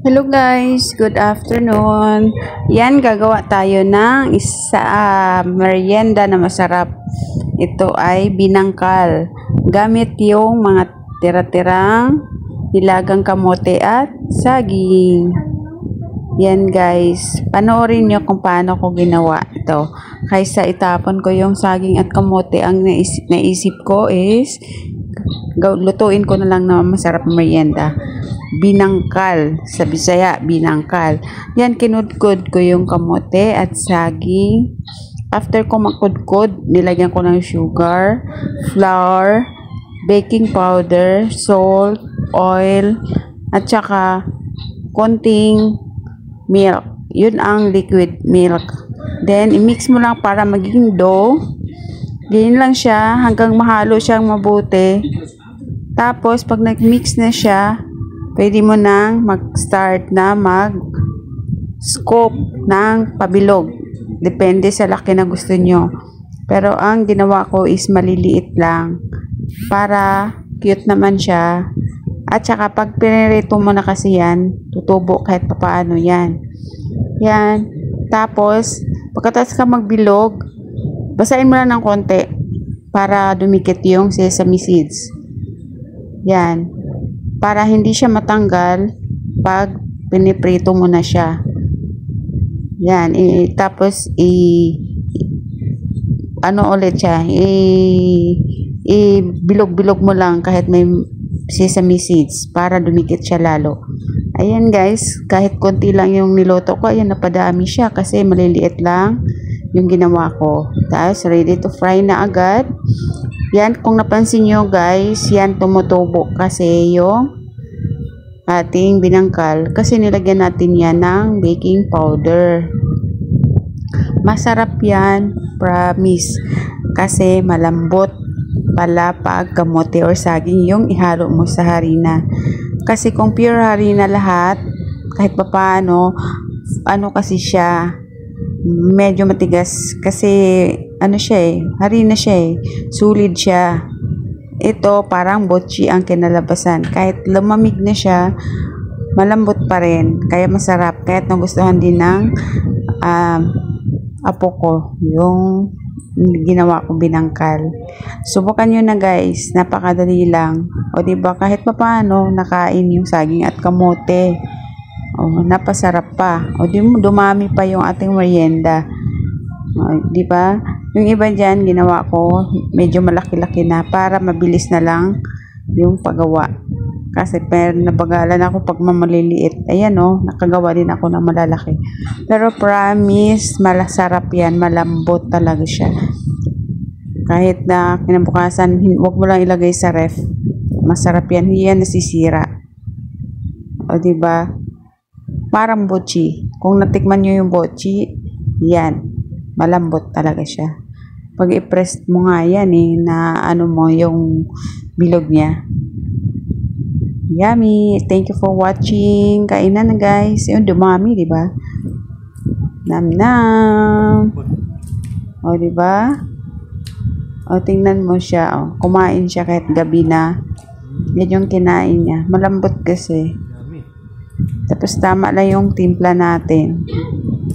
Hello guys, good afternoon. Yan, gagawa tayo ng merienda na masarap. Ito ay binangkal. Gamit yung mga tira-tirang nilagang kamote at saging. Yan guys, panoorin nyo kung paano ko ginawa ito. Kaysa itapon ko yung saging at kamote, ang naisip ko is lutuin ko na lang na masarap na merienda. Binangkal, sa Bisaya, binangkal. Yan, kinudkod ko yung kamote at saging. After ko makudkod, nilagyan ko ng sugar, flour, baking powder, salt, oil, at saka konting milk. Yun ang liquid milk. Then, i-mix mo lang para maging dough. Ganyan lang siya hanggang mahalo siyang mabuti. Tapos, pag nag-mix na siya, pwede mo nang mag-start na mag-scoop ng pabilog. Depende sa laki na gusto nyo. Pero ang ginawa ko is maliliit lang. Para cute naman siya. At saka pag pinirito mo na kasi yan, tutubo kahit papaano yan. Yan. Tapos, pagkatapos ka magbilog, basahin mo lang ng konti para dumikit yung sesame seeds. Yan. Para hindi siya matanggal pag piniprito mo na siya. Yan. Tapos, ano ulit siya? Bilog-bilog mo lang kahit may sesame seeds para dumikit siya lalo. Ayan guys, kahit konti lang yung niloto ko, ayan napadami siya kasi maliliit lang yung ginawa ko. Tapos, ready to fry na agad. Yan, kung napansin nyo guys, yan tumutubo kasi yung ating binangkal. Kasi nilagyan natin yan ng baking powder. Masarap yan, promise. Kasi malambot pala pag kamote or saging yung ihalo mo sa harina. Kasi kung pure harina lahat, kahit pa paano, ano kasi siya, medyo matigas kasi ano siya harina siya solid siya. Ito parang botchi ang kinalabasan, kahit lumamig na siya malambot pa rin, kaya masarap, kahit nagustuhan din ng apo ko yung ginawa ko binangkal. Subukan nyo na guys, napakadali lang. O diba, kahit pa paano nakain yung saging at kamote. O, napasarap pa. O, dumami pa yung ating merienda. O, di ba? Yung iba dyan, ginawa ko, medyo malaki-laki na para mabilis na lang yung paggawa. Kasi nabagalan ako pag mamaliliit. Ayan o, nakagawa din ako ng malalaki. Pero promise, malasarap yan. Malambot talaga siya. Kahit na kinabukasan, huwag mo lang ilagay sa ref. Masarap yan. Yan nasisira. O, di ba? Parang botchi. Kung natikman nyo yung botchi, yan. Malambot talaga siya. Pag i-press mo nga yan na ano mo, yung bilog niya. Yummy! Thank you for watching. Kainan na guys. Yung dumami, di ba? Nam-nam! O, di ba? O, tingnan mo siya. O, kumain siya kahit gabi na. Yan yung kinain niya. Malambot kasi. Tapos tama lang yung timpla natin.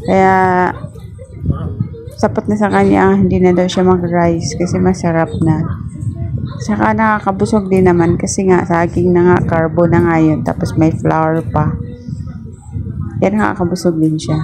Kaya sapat na sa kanya, hindi na daw siya mag-rice kasi masarap na. Saka nakakabusog din naman kasi nga saging na nga, carbo na nga yun. Tapos may flour pa. Kaya nakakabusog din siya.